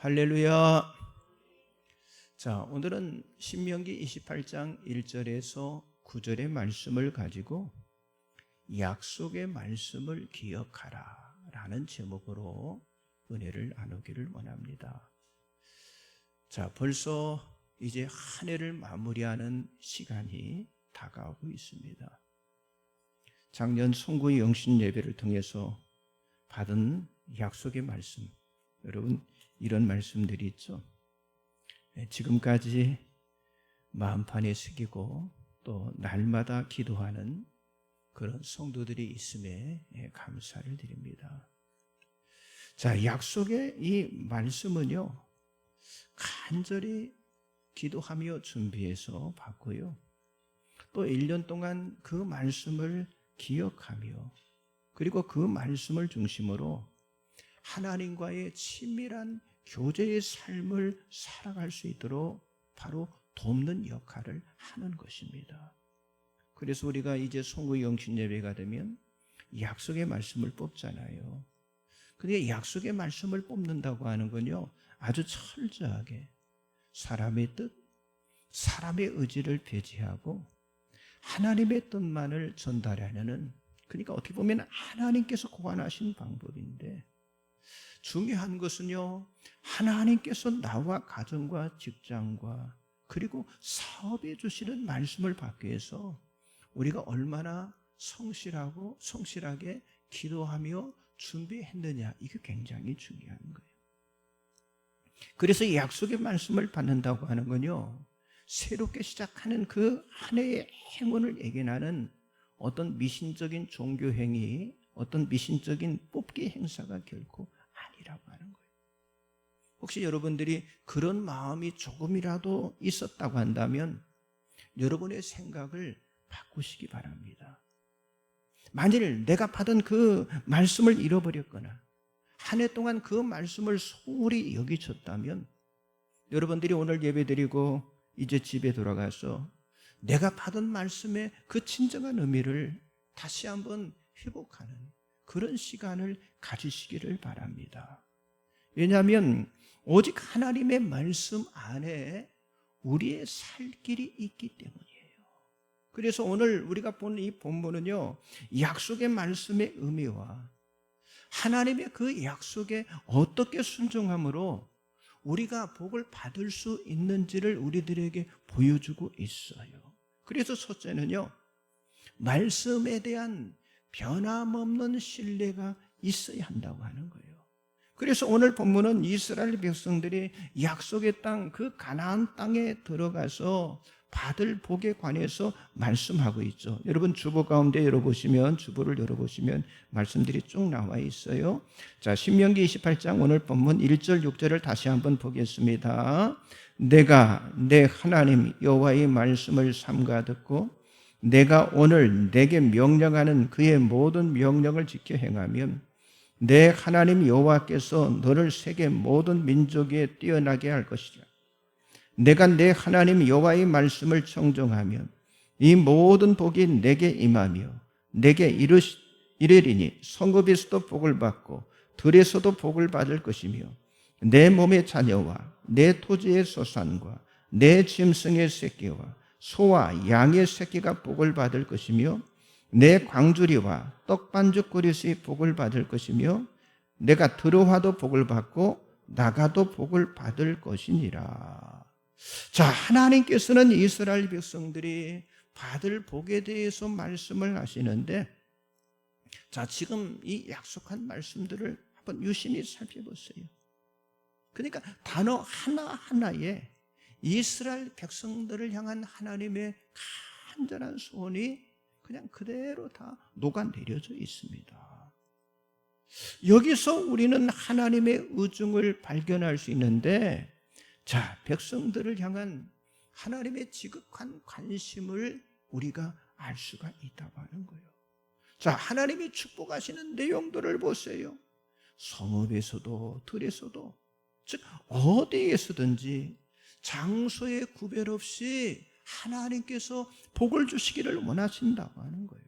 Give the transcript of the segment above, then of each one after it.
할렐루야. 자, 오늘은 신명기 28장 1절에서 9절의 말씀을 가지고 약속의 말씀을 기억하라 라는 제목으로 은혜를 나누기를 원합니다. 자, 벌써 이제 한 해를 마무리하는 시간이 다가오고 있습니다. 작년 송구의 영신 예배를 통해서 받은 약속의 말씀, 여러분 이런 말씀들이 있죠. 지금까지 마음판에 새기고 또 날마다 기도하는 그런 성도들이 있음에 감사를 드립니다. 자, 약속의 이 말씀은요, 간절히 기도하며 준비해서 받고요, 또 1년 동안 그 말씀을 기억하며 그리고 그 말씀을 중심으로 하나님과의 친밀한 교제의 삶을 살아갈 수 있도록 바로 돕는 역할을 하는 것입니다. 그래서 우리가 이제 송구 영신 예배가 되면 약속의 말씀을 뽑잖아요. 근데 약속의 말씀을 뽑는다고 하는 건요, 아주 철저하게 사람의 뜻, 사람의 의지를 배제하고 하나님의 뜻만을 전달하려는, 그러니까 어떻게 보면 하나님께서 고안하신 방법인데, 중요한 것은요, 하나님께서 나와 가정과 직장과 그리고 사업에 주시는 말씀을 받기 위해서 우리가 얼마나 성실하게 기도하며 준비했느냐, 이게 굉장히 중요한 거예요. 그래서 이 약속의 말씀을 받는다고 하는 건요, 새롭게 시작하는 그 한 해의 행운을 예견하는 어떤 미신적인 종교 행위, 어떤 미신적인 뽑기 행사가 결코 아니라고 하는 거예요. 혹시 여러분들이 그런 마음이 조금이라도 있었다고 한다면 여러분의 생각을 바꾸시기 바랍니다. 만일 내가 받은 그 말씀을 잃어버렸거나 한 해 동안 그 말씀을 소홀히 여기셨다면 여러분들이 오늘 예배드리고 이제 집에 돌아가서 내가 받은 말씀의 그 진정한 의미를 다시 한번 회복하는 그런 시간을 가지시기를 바랍니다. 왜냐하면 오직 하나님의 말씀 안에 우리의 살 길이 있기 때문이에요. 그래서 오늘 우리가 본 이 본문은요, 약속의 말씀의 의미와 하나님의 그 약속에 어떻게 순종함으로 우리가 복을 받을 수 있는지를 우리들에게 보여주고 있어요. 그래서 첫째는요, 말씀에 대한 변함없는 신뢰가 있어야 한다고 하는 거예요. 그래서 오늘 본문은 이스라엘 백성들이 약속의 땅, 그 가나안 땅에 들어가서 받을 복에 관해서 말씀하고 있죠. 여러분 주보 가운데 열어보시면, 주보를 열어보시면 말씀들이 쭉 나와 있어요. 자, 신명기 28장 오늘 본문 1절 6절을 다시 한번 보겠습니다. 내가 내 하나님 여호와의 말씀을 삼가 듣고 내가 오늘 내게 명령하는 그의 모든 명령을 지켜 행하면 내 하나님 여호와께서 너를 세계 모든 민족에 뛰어나게 할 것이라. 내가 내 하나님 여호와의 말씀을 청종하면 이 모든 복이 내게 임하며 내게 이르리니 성읍에서도 복을 받고 들에서도 복을 받을 것이며 내 몸의 자녀와 내 토지의 소산과 내 짐승의 새끼와 소와 양의 새끼가 복을 받을 것이며 내 광주리와 떡반죽 그릇이 복을 받을 것이며 내가 들어와도 복을 받고 나가도 복을 받을 것이니라. 자, 하나님께서는 이스라엘 백성들이 받을 복에 대해서 말씀을 하시는데, 자, 지금 이 약속한 말씀들을 한번 유심히 살펴보세요. 그러니까 단어 하나하나에 이스라엘 백성들을 향한 하나님의 간절한 소원이 그냥 그대로 다 녹아내려져 있습니다. 여기서 우리는 하나님의 의중을 발견할 수 있는데, 자, 백성들을 향한 하나님의 지극한 관심을 우리가 알 수가 있다고 하는 거예요. 자, 하나님이 축복하시는 내용들을 보세요. 성읍에서도 들에서도, 즉 어디에서든지 장소에 구별 없이 하나님께서 복을 주시기를 원하신다고 하는 거예요.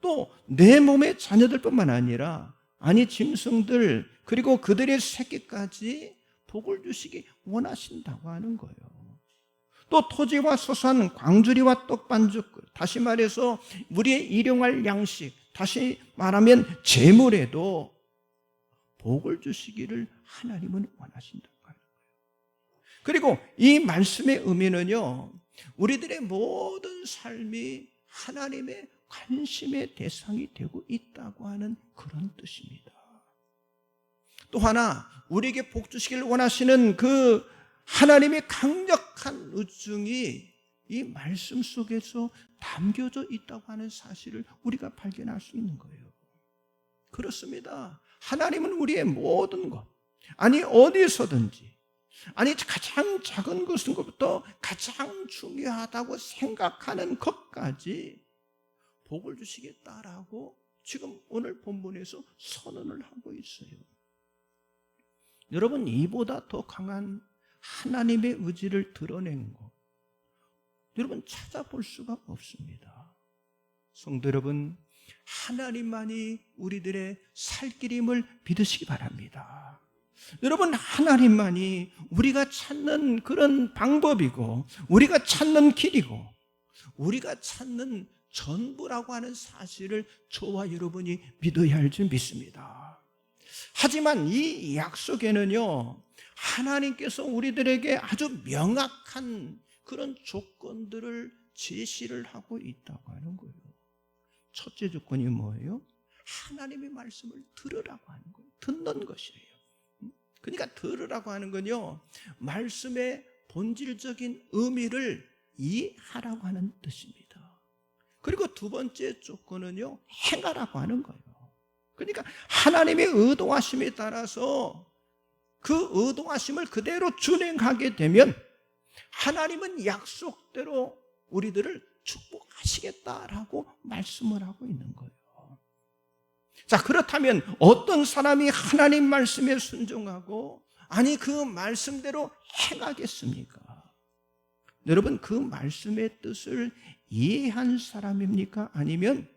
또 내 몸의 자녀들뿐만 아니라 짐승들 그리고 그들의 새끼까지 복을 주시기 원하신다고 하는 거예요. 또 토지와 소산, 광주리와 떡반죽, 다시 말해서 우리의 일용할 양식, 다시 말하면 재물에도 복을 주시기를 하나님은 원하신다고 하는 거예요. 그리고 이 말씀의 의미는요, 우리들의 모든 삶이 하나님의 관심의 대상이 되고 있다고 하는 그런 뜻입니다. 또 하나, 우리에게 복 주시기를 원하시는 그 하나님의 강력한 의중이 이 말씀 속에서 담겨져 있다고 하는 사실을 우리가 발견할 수 있는 거예요. 그렇습니다. 하나님은 우리의 모든 것, 아니 어디서든지, 아니 가장 작은 것부터 가장 중요하다고 생각하는 것까지 복을 주시겠다라고 지금 오늘 본문에서 선언을 하고 있어요. 여러분, 이보다 더 강한 하나님의 의지를 드러낸 것, 여러분 찾아볼 수가 없습니다. 성도 여러분, 하나님만이 우리들의 살 길임을 믿으시기 바랍니다. 여러분, 하나님만이 우리가 찾는 그런 방법이고, 우리가 찾는 길이고, 우리가 찾는 전부라고 하는 사실을 저와 여러분이 믿어야 할 줄 믿습니다. 하지만 이 약속에는요, 하나님께서 우리들에게 아주 명확한 그런 조건들을 제시를 하고 있다고 하는 거예요. 첫째 조건이 뭐예요? 하나님의 말씀을 들으라고 하는 거예요. 듣는 것이에요. 그러니까 들으라고 하는 건요, 말씀의 본질적인 의미를 이해하라고 하는 뜻입니다. 그리고 두 번째 조건은요, 행하라고 하는 거예요. 그러니까 하나님의 의도하심에 따라서 그 의도하심을 그대로 준행하게 되면 하나님은 약속대로 우리들을 축복하시겠다라고 말씀을 하고 있는 거예요. 자, 그렇다면 어떤 사람이 하나님 말씀에 순종하고, 아니 그 말씀대로 행하겠습니까? 여러분, 그 말씀의 뜻을 이해한 사람입니까? 아니면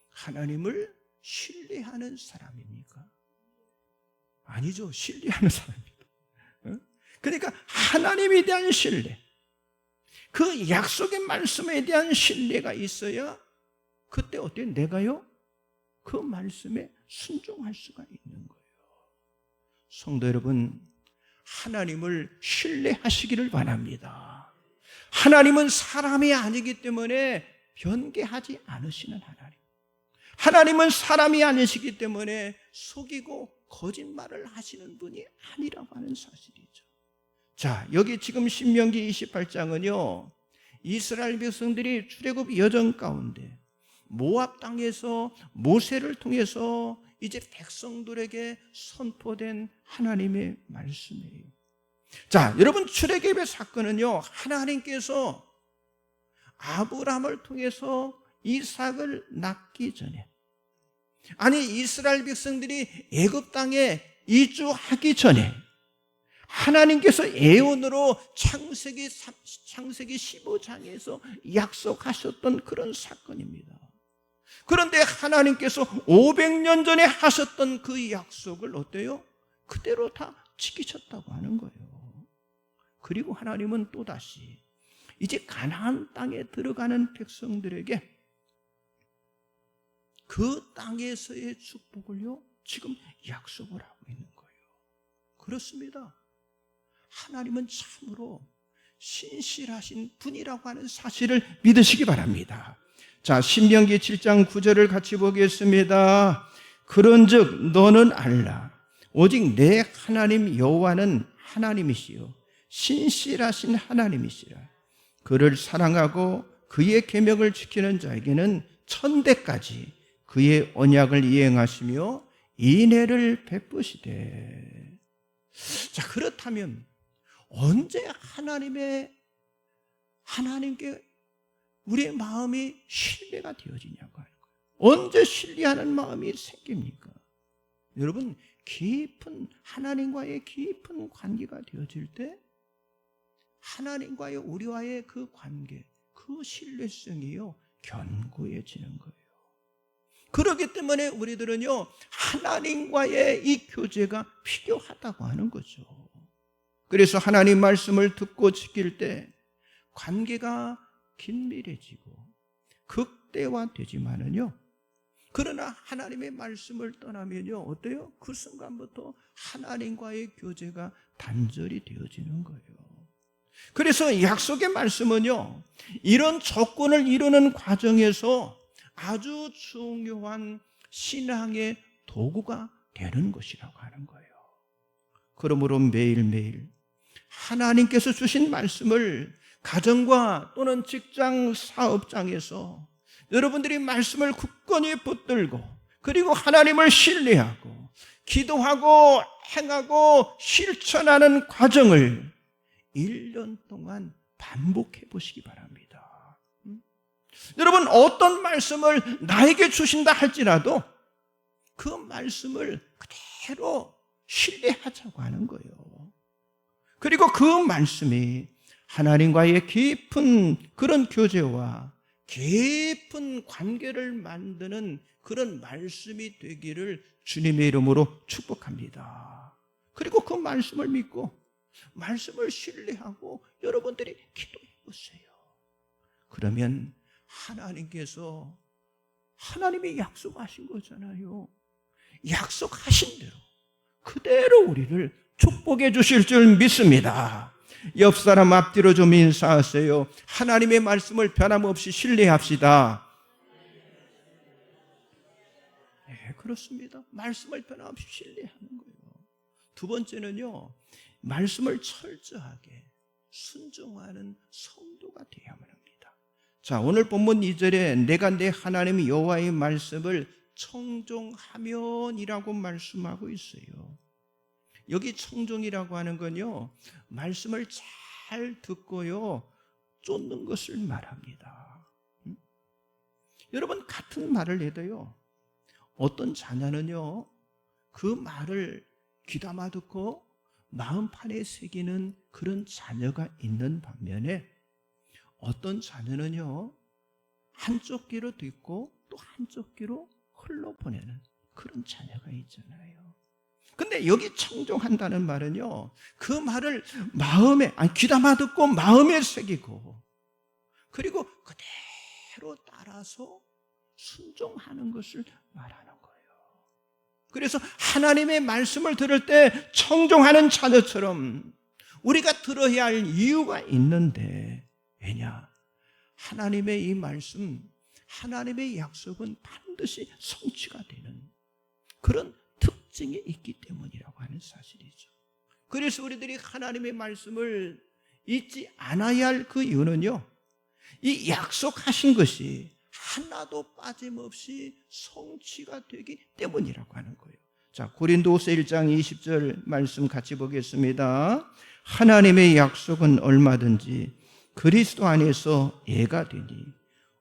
하나님을 신뢰하는 사람입니까? 아니죠. 신뢰하는 사람입니다. 그러니까 하나님에 대한 신뢰, 그 약속의 말씀에 대한 신뢰가 있어야 그때 어때요? 내가요? 그 말씀에 순종할 수가 있는 거예요. 성도 여러분, 하나님을 신뢰하시기를 바랍니다. 하나님은 사람이 아니기 때문에 변개하지 않으시는 하나님. 하나님은 사람이 아니시기 때문에 속이고 거짓말을 하시는 분이 아니라고 하는 사실이죠. 자, 여기 지금 신명기 28장은요, 이스라엘 백성들이 출애굽 여정 가운데 모압 땅에서 모세를 통해서 이제 백성들에게 선포된 하나님의 말씀이에요. 자, 여러분, 출애굽의 사건은요, 하나님께서 아브라함을 통해서 이삭을 낳기 전에, 아니 이스라엘 백성들이 애굽 땅에 이주하기 전에 하나님께서 예언으로 창세기 15장에서 약속하셨던 그런 사건입니다. 그런데 하나님께서 500년 전에 하셨던 그 약속을 어때요? 그대로 다 지키셨다고 하는 거예요. 그리고 하나님은 또다시 이제 가나안 땅에 들어가는 백성들에게 그 땅에서의 축복을요, 지금 약속을 하고 있는 거예요. 그렇습니다. 하나님은 참으로 신실하신 분이라고 하는 사실을 믿으시기 바랍니다. 자, 신명기 7장 9절을 같이 보겠습니다. 그런즉 너는 알라, 오직 내 하나님 여호와는 하나님이시요 신실하신 하나님이시라. 그를 사랑하고 그의 계명을 지키는 자에게는 천대까지 그의 언약을 이행하시며 인애를 베푸시되. 자, 그렇다면 언제 하나님께 우리의 마음이 신뢰가 되어지냐고 하는 거예요. 언제 신뢰하는 마음이 생깁니까? 여러분, 하나님과의 깊은 관계가 되어질 때 하나님과의 우리와의 그 관계, 그 신뢰성이요, 견고해지는 거예요. 그렇기 때문에 우리들은요, 하나님과의 이 교제가 필요하다고 하는 거죠. 그래서 하나님 말씀을 듣고 지킬 때 관계가 긴밀해지고 극대화되지만은요, 그러나 하나님의 말씀을 떠나면요, 어때요? 그 순간부터 하나님과의 교제가 단절이 되어지는 거예요. 그래서 약속의 말씀은요, 이런 조건을 이루는 과정에서 아주 중요한 신앙의 도구가 되는 것이라고 하는 거예요. 그러므로 매일매일 하나님께서 주신 말씀을 가정과 또는 직장 사업장에서 여러분들이 말씀을 굳건히 붙들고, 그리고 하나님을 신뢰하고 기도하고 행하고 실천하는 과정을 1년 동안 반복해 보시기 바랍니다. 여러분, 어떤 말씀을 나에게 주신다 할지라도 그 말씀을 그대로 신뢰하자고 하는 거예요. 그리고 그 말씀이 하나님과의 깊은 그런 교제와 깊은 관계를 만드는 그런 말씀이 되기를 주님의 이름으로 축복합니다. 그리고 그 말씀을 믿고 말씀을 신뢰하고 여러분들이 기도해 보세요. 그러면 하나님께서, 하나님이 약속하신 거잖아요. 약속하신 대로 그대로 우리를 축복해 주실 줄 믿습니다. 옆 사람 앞뒤로 좀 인사하세요. 하나님의 말씀을 변함없이 신뢰합시다. 네, 그렇습니다. 말씀을 변함없이 신뢰하는 거예요. 두 번째는요, 말씀을 철저하게 순종하는 성도가 되어야만 합니다. 자, 오늘 본문 2절에 내가 내 하나님 여호와의 말씀을 청종하면이라고 말씀하고 있어요. 여기 청종이라고 하는 건요, 말씀을 잘 듣고요 쫓는 것을 말합니다. 여러분, 같은 말을 해도요, 어떤 자녀는요 그 말을 귀담아 듣고 마음판에 새기는 그런 자녀가 있는 반면에, 어떤 자녀는요 한쪽 귀로 듣고 또 한쪽 귀로 흘러보내는 그런 자녀가 있잖아요. 근데 여기 청종한다는 말은요, 그 말을 마음에, 귀담아 듣고 마음에 새기고, 그리고 그대로 따라서 순종하는 것을 말하는 거예요. 그래서 하나님의 말씀을 들을 때 청종하는 자녀처럼 우리가 들어야 할 이유가 있는데, 왜냐? 하나님의 이 말씀, 하나님의 약속은 반드시 성취가 되는 그런 특징이 있기 때문이라고 하는 사실이죠. 그래서 우리들이 하나님의 말씀을 잊지 않아야 할 그 이유는요, 이 약속하신 것이 하나도 빠짐없이 성취가 되기 때문이라고 하는 거예요. 자, 고린도후서 1장 20절 말씀 같이 보겠습니다. 하나님의 약속은 얼마든지 그리스도 안에서 예가 되니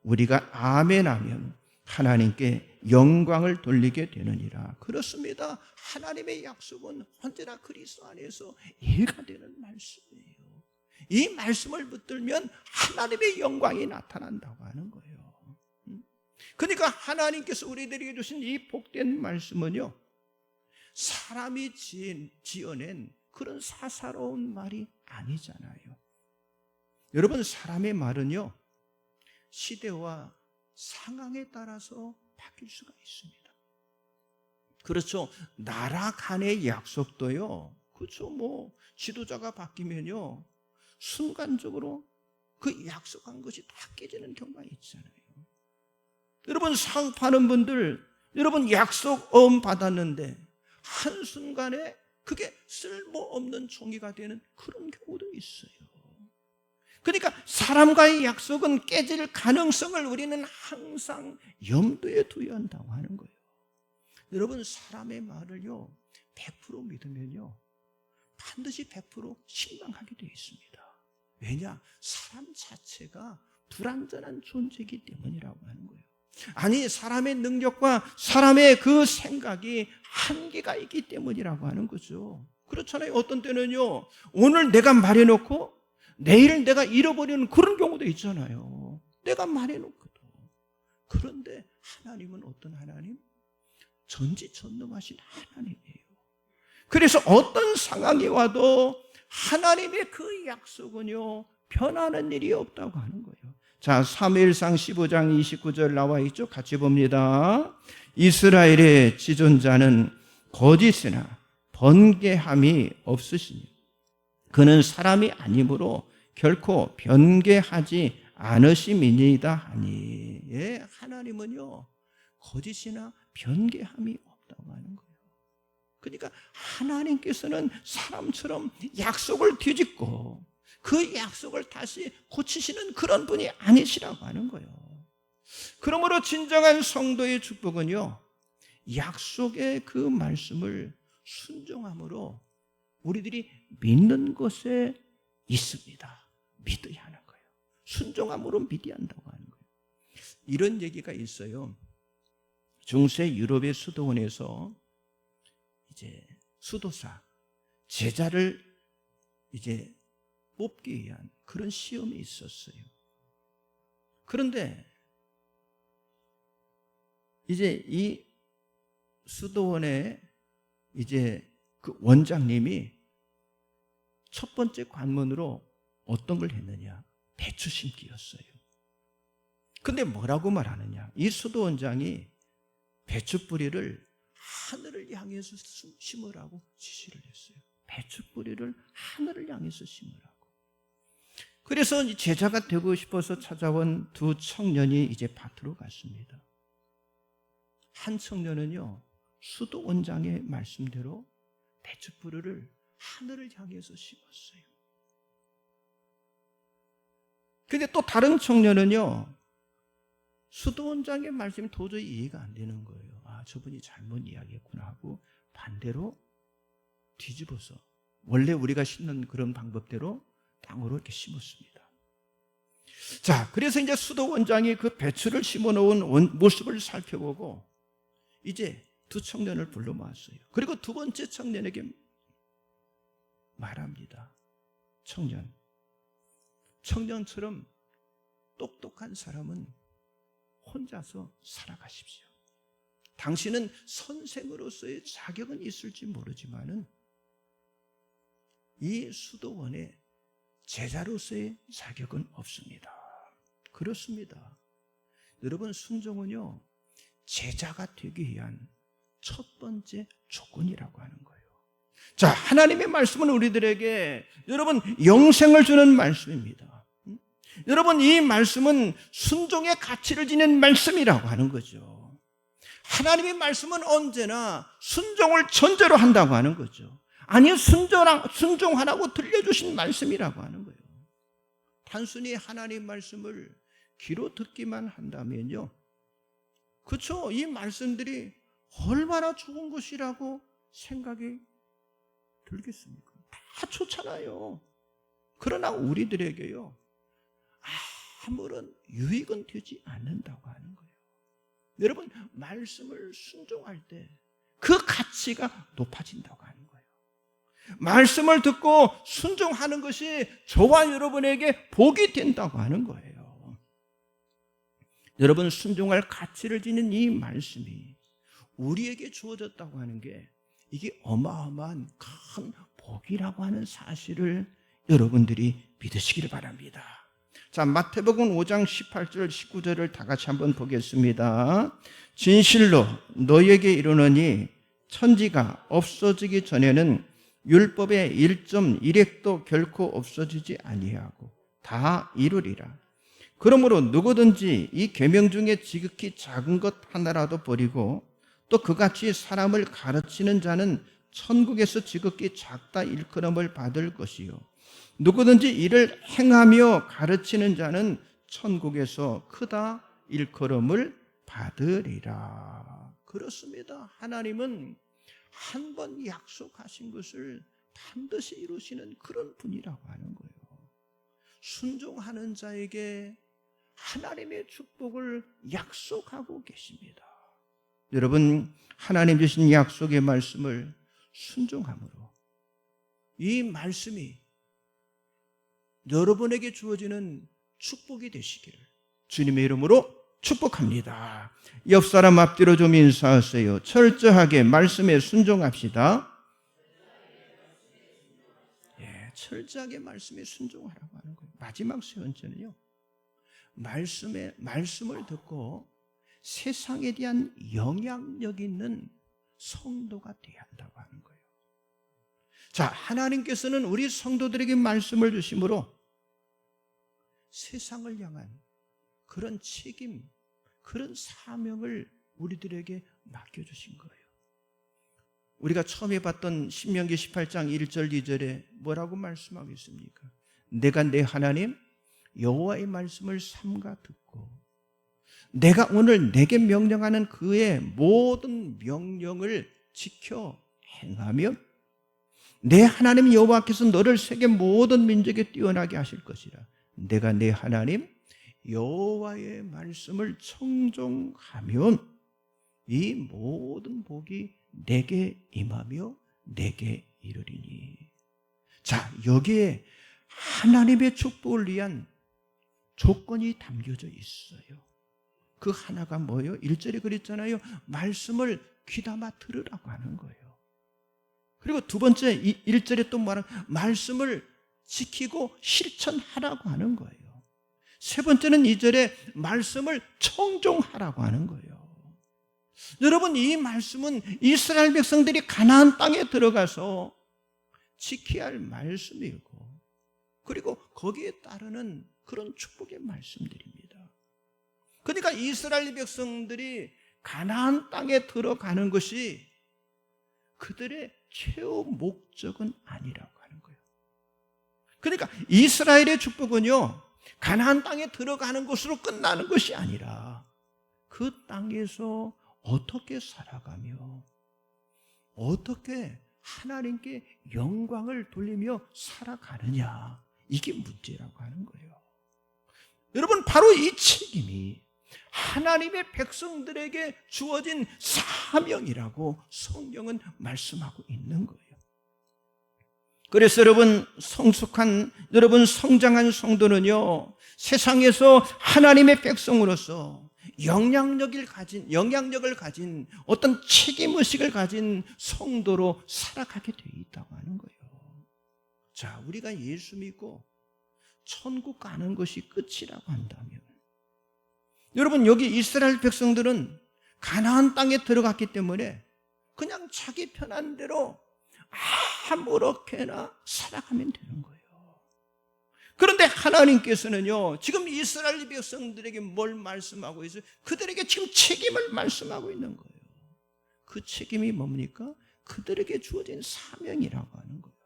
우리가 아멘하면 하나님께 영광을 돌리게 되느니라. 그렇습니다. 하나님의 약속은 언제나 그리스도 안에서 예가 되는 말씀이에요. 이 말씀을 붙들면 하나님의 영광이 나타난다고 하는 거예요. 그러니까 하나님께서 우리들에게 주신 이 복된 말씀은요, 사람이 지어낸 그런 사사로운 말이 아니잖아요. 여러분, 사람의 말은요 시대와 상황에 따라서 바뀔 수가 있습니다. 그렇죠. 나라 간의 약속도요, 그렇죠, 지도자가 바뀌면요 순간적으로 그 약속한 것이 다 깨지는 경우가 있잖아요. 여러분, 사업하는 분들, 여러분 약속 받았는데 한순간에 그게 쓸모없는 종이가 되는 그런 경우도 있어요. 그러니까 사람과의 약속은 깨질 가능성을 우리는 항상 염두에 두어야 한다고 하는 거예요. 여러분, 사람의 말을요 100% 믿으면요 반드시 100% 실망하게 되어 있습니다. 왜냐? 사람 자체가 불완전한 존재이기 때문이라고 하는 거예요. 아니, 사람의 능력과 사람의 그 생각이 한계가 있기 때문이라고 하는 거죠. 그렇잖아요. 어떤 때는요 오늘 내가 말해놓고 내일 내가 잃어버리는 그런 경우도 있잖아요. 내가 말해놓고도. 그런데 하나님은 어떤 하나님? 전지전능하신 하나님이에요. 그래서 어떤 상황이 와도 하나님의 그 약속은요, 변하는 일이 없다고 하는 거예요. 자, 사무엘상 15장 29절 나와 있죠? 같이 봅니다. 이스라엘의 지존자는 거짓이나 번개함이 없으시니 그는 사람이 아니므로 결코 변개하지 않으심이니이다 하니. 예, 하나님은요, 거짓이나 변개함이 없다고 하는 거예요. 그러니까 하나님께서는 사람처럼 약속을 뒤집고 그 약속을 다시 고치시는 그런 분이 아니시라고 하는 거예요. 그러므로 진정한 성도의 축복은요, 약속의 그 말씀을 순종함으로 우리들이 믿는 것에 있습니다. 믿어야 하는 거예요. 순종함으로 믿어야 한다고 하는 거예요. 이런 얘기가 있어요. 중세 유럽의 수도원에서 이제 수도사 제자를 이제 뽑기 위한 그런 시험이 있었어요. 그런데 이제 이 수도원의 이제 그 원장님이 첫 번째 관문으로 어떤 걸 했느냐? 배추 심기였어요. 근데 뭐라고 말하느냐? 이 수도원장이 배추 뿌리를 하늘을 향해서 심으라고 지시를 했어요. 배추 뿌리를 하늘을 향해서 심으라고. 그래서 제자가 되고 싶어서 찾아온 두 청년이 이제 밭으로 갔습니다. 한 청년은요, 수도원장의 말씀대로 배추 뿌리를 하늘을 향해서 심었어요. 근데 또 다른 청년은요, 수도원장의 말씀이 도저히 이해가 안 되는 거예요. 아, 저분이 잘못 이야기했구나 하고 반대로 뒤집어서 원래 우리가 심는 그런 방법대로 땅으로 이렇게 심었습니다. 자, 그래서 이제 수도원장이 그 배추를 심어 놓은 모습을 살펴보고 이제 두 청년을 불러 모았어요. 그리고 두 번째 청년에게 말합니다. 청년처럼 똑똑한 사람은 혼자서 살아가십시오. 당신은 선생으로서의 자격은 있을지 모르지만은 이 수도원의 제자로서의 자격은 없습니다. 그렇습니다. 여러분, 순종은요, 제자가 되기 위한 첫 번째 조건이라고 하는 거예요. 자, 하나님의 말씀은 우리들에게 여러분 영생을 주는 말씀입니다. 여러분, 이 말씀은 순종의 가치를 지닌 말씀이라고 하는 거죠. 하나님의 말씀은 언제나 순종을 전제로 한다고 하는 거죠. 아니, 순종하라고 들려주신 말씀이라고 하는 거예요. 단순히 하나님 말씀을 귀로 듣기만 한다면요, 그렇죠, 이 말씀들이 얼마나 좋은 것이라고 생각이 들겠습니까? 다 좋잖아요. 그러나 우리들에게요, 아무런 유익은 되지 않는다고 하는 거예요. 여러분, 말씀을 순종할 때 그 가치가 높아진다고 하는 거예요. 말씀을 듣고 순종하는 것이 저와 여러분에게 복이 된다고 하는 거예요. 여러분, 순종할 가치를 지닌 이 말씀이 우리에게 주어졌다고 하는 게 이게 어마어마한 큰 복이라고 하는 사실을 여러분들이 믿으시기를 바랍니다. 자, 마태복음 5장 18절 19절을 다 같이 한번 보겠습니다. 진실로 너희에게 이르노니 천지가 없어지기 전에는 율법의 1.1획도 결코 없어지지 아니하고 다 이루리라. 그러므로 누구든지 이 계명 중에 지극히 작은 것 하나라도 버리고 또 그같이 사람을 가르치는 자는 천국에서 지극히 작다 일컬음을 받을 것이요, 누구든지 이를 행하며 가르치는 자는 천국에서 크다 일컬음을 받으리라. 그렇습니다. 하나님은 한 번 약속하신 것을 반드시 이루시는 그런 분이라고 하는 거예요. 순종하는 자에게 하나님의 축복을 약속하고 계십니다. 여러분, 하나님 주신 약속의 말씀을 순종함으로 이 말씀이 여러분에게 주어지는 축복이 되시기를 주님의 이름으로 축복합니다. 옆 사람 앞뒤로 좀 인사하세요. 철저하게 말씀에 순종합시다. 철저하게 말씀에 순종하라고 하는 거예요. 마지막 세 번째는요, 말씀을 듣고 세상에 대한 영향력 있는 성도가 되어야 한다고 하는 거예요. 자, 하나님께서는 우리 성도들에게 말씀을 주심으로 세상을 향한 그런 책임, 그런 사명을 우리들에게 맡겨주신 거예요. 우리가 처음에 봤던 신명기 18장 1절 2절에 뭐라고 말씀하고 있습니까? 내가 내 하나님 여호와의 말씀을 삼가 듣고 내가 오늘 내게 명령하는 그의 모든 명령을 지켜 행하며 내 하나님 여호와께서 너를 세계 모든 민족에 뛰어나게 하실 것이라. 내가 내 하나님 여호와의 말씀을 청종하면 이 모든 복이 내게 임하며 내게 이르리니. 자, 여기에 하나님의 축복을 위한 조건이 담겨져 있어요. 그 하나가 뭐예요? 1절에 그랬잖아요. 말씀을 귀담아 들으라고 하는 거예요. 그리고 두 번째 1절에 또 말하는 말씀을 지키고 실천하라고 하는 거예요. 세 번째는 2절에 말씀을 청종하라고 하는 거예요. 여러분, 이 말씀은 이스라엘 백성들이 가나안 땅에 들어가서 지켜야 할 말씀이고, 그리고 거기에 따르는 그런 축복의 말씀들입니다. 그러니까 이스라엘 백성들이 가나안 땅에 들어가는 것이 그들의 최후 목적은 아니라고 하는 거예요. 그러니까 이스라엘의 축복은요, 가나안 땅에 들어가는 것으로 끝나는 것이 아니라 그 땅에서 어떻게 살아가며 어떻게 하나님께 영광을 돌리며 살아가느냐, 이게 문제라고 하는 거예요. 여러분, 바로 이 책임이 하나님의 백성들에게 주어진 사명이라고 성경은 말씀하고 있는 거예요. 그래서 여러분, 여러분 성장한 성도는요, 세상에서 하나님의 백성으로서 영향력을 가진 어떤 책임의식을 가진 성도로 살아가게 되어 있다고 하는 거예요. 자, 우리가 예수 믿고 천국 가는 것이 끝이라고 한다면, 여러분, 여기 이스라엘 백성들은 가나안 땅에 들어갔기 때문에 그냥 자기 편한 대로 아무렇게나 살아가면 되는 거예요. 그런데 하나님께서는요, 지금 이스라엘 백성들에게 뭘 말씀하고 있어요? 그들에게 지금 책임을 말씀하고 있는 거예요. 그 책임이 뭡니까? 그들에게 주어진 사명이라고 하는 거예요.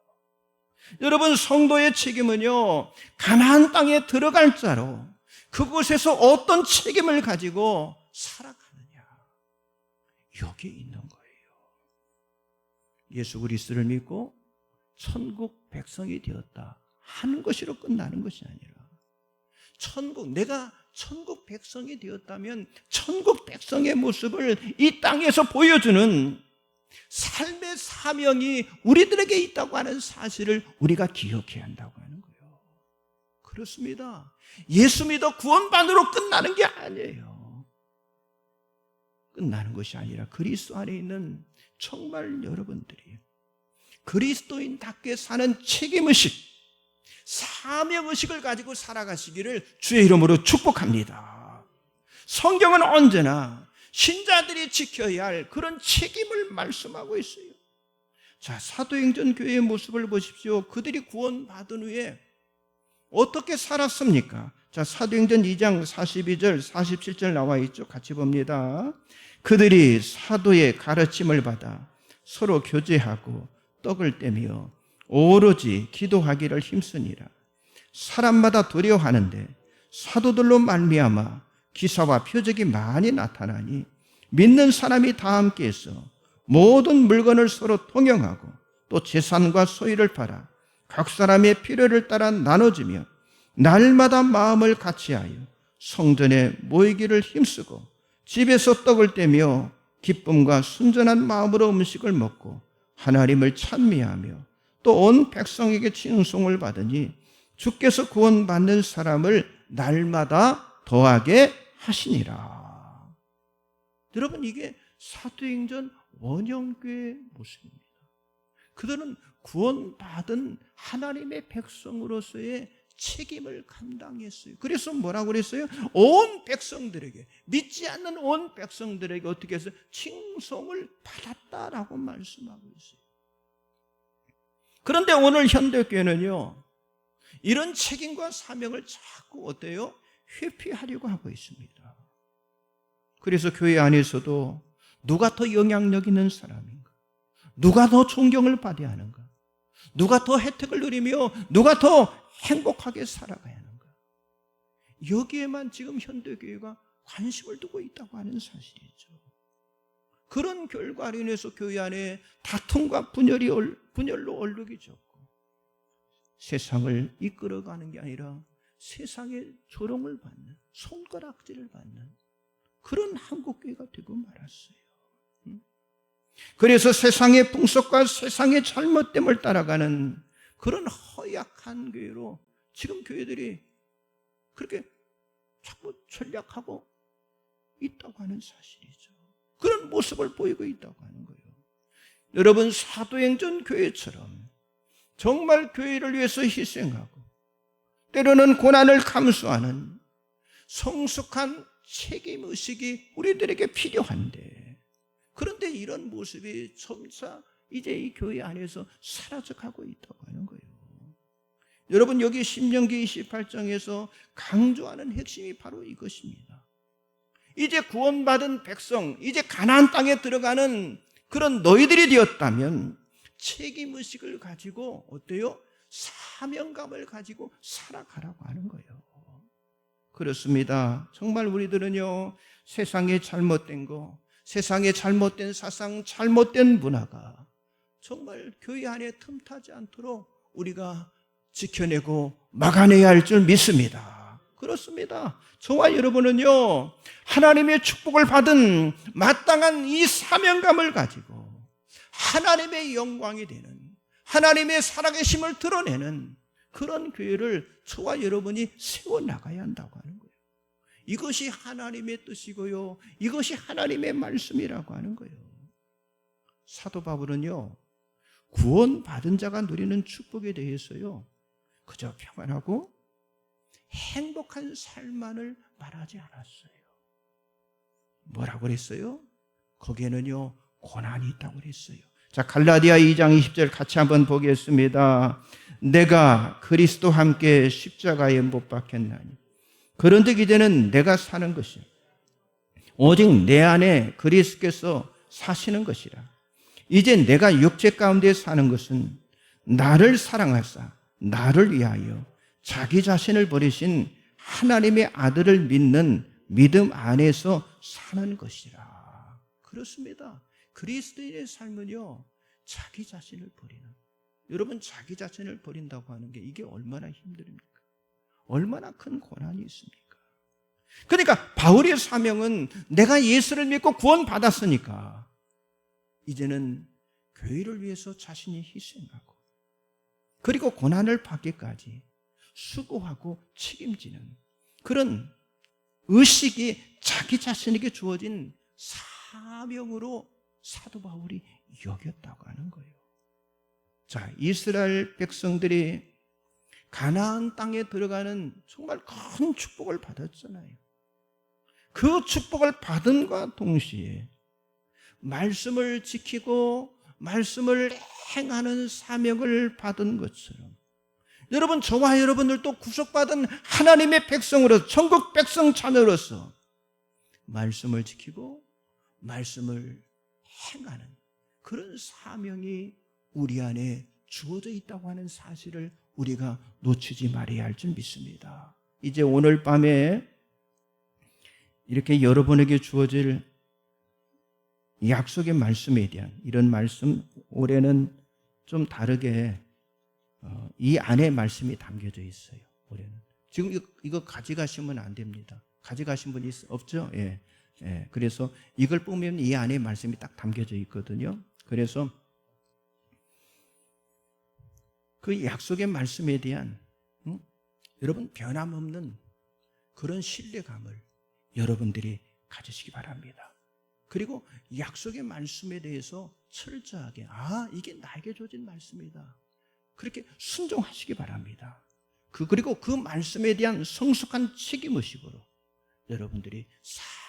여러분, 성도의 책임은요, 가나안 땅에 들어갈 자로 그곳에서 어떤 책임을 가지고 살아가느냐, 여기에 있는 거예요. 예수 그리스도를 믿고 천국 백성이 되었다 하는 것으로 끝나는 것이 아니라, 내가 천국 백성이 되었다면 천국 백성의 모습을 이 땅에서 보여주는 삶의 사명이 우리들에게 있다고 하는 사실을 우리가 기억해야 한다고 하는 거예요. 그렇습니다. 예수 믿어 구원받으러 끝나는 게 아니에요. 끝나는 것이 아니라 그리스도 안에 있는 정말 여러분들이 그리스도인답게 사는 책임의식, 사명의식을 가지고 살아가시기를 주의 이름으로 축복합니다. 성경은 언제나 신자들이 지켜야 할 그런 책임을 말씀하고 있어요. 자, 사도행전 교회의 모습을 보십시오. 그들이 구원받은 후에 어떻게 살았습니까? 자, 사도행전 2장 42절 47절 나와 있죠. 같이 봅니다. 그들이 사도의 가르침을 받아 서로 교제하고 떡을 떼며 오로지 기도하기를 힘쓰니라. 사람마다 두려워하는데 사도들로 말미암아 기사와 표적이 많이 나타나니 믿는 사람이 다 함께해서 모든 물건을 서로 통용하고 또 재산과 소유를 팔아 각 사람의 필요를 따라 나눠주며 날마다 마음을 같이하여 성전에 모이기를 힘쓰고 집에서 떡을 떼며 기쁨과 순전한 마음으로 음식을 먹고 하나님을 찬미하며 또 온 백성에게 칭송을 받으니 주께서 구원받는 사람을 날마다 더하게 하시니라. 여러분, 이게 사도행전 원형교회의 모습입니다. 그들은 구원받은 하나님의 백성으로서의 책임을 감당했어요. 그래서 뭐라고 그랬어요? 온 백성들에게, 믿지 않는 온 백성들에게 어떻게 해서 칭송을 받았다라고 말씀하고 있어요. 그런데 오늘 현대교회는요, 이런 책임과 사명을 자꾸 어때요? 회피하려고 하고 있습니다. 그래서 교회 안에서도 누가 더 영향력 있는 사람인가? 누가 더 존경을 받아야 하는가? 누가 더 혜택을 누리며 누가 더 행복하게 살아가야 하는가? 여기에만 지금 현대교회가 관심을 두고 있다고 하는 사실이죠. 그런 결과로 인해서 교회 안에 다툼과 분열로 얼룩이 졌고, 세상을 이끌어가는 게 아니라 세상의 조롱을 받는, 손가락질을 받는 그런 한국교회가 되고 말았어요. 그래서 세상의 풍속과 세상의 잘못됨을 따라가는 그런 허약한 교회로 지금 교회들이 그렇게 자꾸 전략하고 있다고 하는 사실이죠. 그런 모습을 보이고 있다고 하는 거예요. 여러분, 사도행전 교회처럼 정말 교회를 위해서 희생하고 때로는 고난을 감수하는 성숙한 책임의식이 우리들에게 필요한데, 그런데 이런 모습이 점차 이제 이 교회 안에서 사라져가고 있다고 하는 거예요. 여러분, 여기 신명기 28장에서 강조하는 핵심이 바로 이것입니다. 이제 구원받은 백성, 이제 가나안 땅에 들어가는 그런 너희들이 되었다면 책임의식을 가지고 어때요? 사명감을 가지고 살아가라고 하는 거예요. 그렇습니다. 정말 우리들은요, 세상에 잘못된 거, 세상에 잘못된 사상, 잘못된 문화가 정말 교회 안에 틈타지 않도록 우리가 지켜내고 막아내야 할 줄 믿습니다. 그렇습니다. 저와 여러분은요, 하나님의 축복을 받은 마땅한 이 사명감을 가지고 하나님의 영광이 되는, 하나님의 살아계심을 드러내는 그런 교회를 저와 여러분이 세워나가야 한다고 하는 거예요. 이것이 하나님의 뜻이고요, 이것이 하나님의 말씀이라고 하는 거예요. 사도 바울은요, 구원받은 자가 누리는 축복에 대해서요, 그저 평안하고 행복한 삶만을 말하지 않았어요. 뭐라고 그랬어요? 거기에는요, 고난이 있다고 그랬어요. 자, 갈라디아 2장 20절 같이 한번 보겠습니다. 내가 그리스도와 함께 십자가에 못 박혔나니 그런데 이제는 내가 사는 것이 오직 내 안에 그리스도께서 사시는 것이라. 이제 내가 육체 가운데 사는 것은 나를 사랑하사 나를 위하여 자기 자신을 버리신 하나님의 아들을 믿는 믿음 안에서 사는 것이라. 그렇습니다. 그리스도인의 삶은요, 자기 자신을 버리는, 여러분, 자기 자신을 버린다고 하는 게 이게 얼마나 힘듭니까? 얼마나 큰 고난이 있습니까? 그러니까 바울의 사명은 내가 예수를 믿고 구원받았으니까 이제는 교회를 위해서 자신이 희생하고 그리고 고난을 받기까지 수고하고 책임지는 그런 의식이 자기 자신에게 주어진 사명으로 사도 바울이 여겼다고 하는 거예요. 자, 이스라엘 백성들이 가나안 땅에 들어가는 정말 큰 축복을 받았잖아요. 그 축복을 받음과 동시에 말씀을 지키고 말씀을 행하는 사명을 받은 것처럼 여러분, 저와 여러분들도 구속받은 하나님의 백성으로서, 천국 백성 자녀로서 말씀을 지키고 말씀을 행하는 그런 사명이 우리 안에 주어져 있다고 하는 사실을 우리가 놓치지 말아야 할 줄 믿습니다. 이제 오늘 밤에 이렇게 여러분에게 주어질 약속의 말씀에 대한 이런 말씀, 올해는 좀 다르게 이 안에 말씀이 담겨져 있어요. 올해는 지금 이거 가져가시면 안 됩니다. 가져가신 분이 없죠? 예. 예. 그래서 이걸 보면 이 안에 말씀이 딱 담겨져 있거든요. 그래서 그 약속의 말씀에 대한 여러분 변함없는 그런 신뢰감을 여러분들이 가지시기 바랍니다. 그리고 약속의 말씀에 대해서 철저하게 이게 나에게 주어진 말씀이다. 그렇게 순종하시기 바랍니다. 그리고 그 말씀에 대한 성숙한 책임의식으로 여러분들이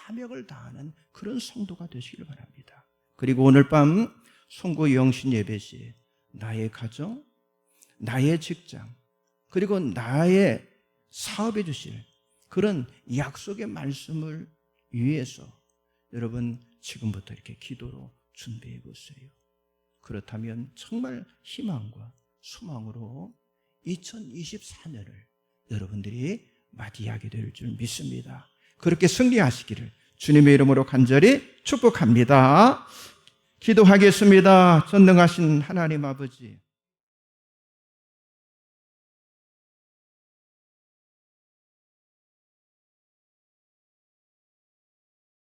사명을 다하는 그런 성도가 되시길 바랍니다. 그리고 오늘 밤 송구 영신 예배 시에 나의 가정, 나의 직장, 그리고 나의 사업해 주실 그런 약속의 말씀을 위해서 여러분 지금부터 이렇게 기도로 준비해 보세요. 그렇다면 정말 희망과 소망으로 2024년을 여러분들이 맞이하게 될 줄 믿습니다. 그렇게 승리하시기를 주님의 이름으로 간절히 축복합니다. 기도하겠습니다. 전능하신 하나님 아버지,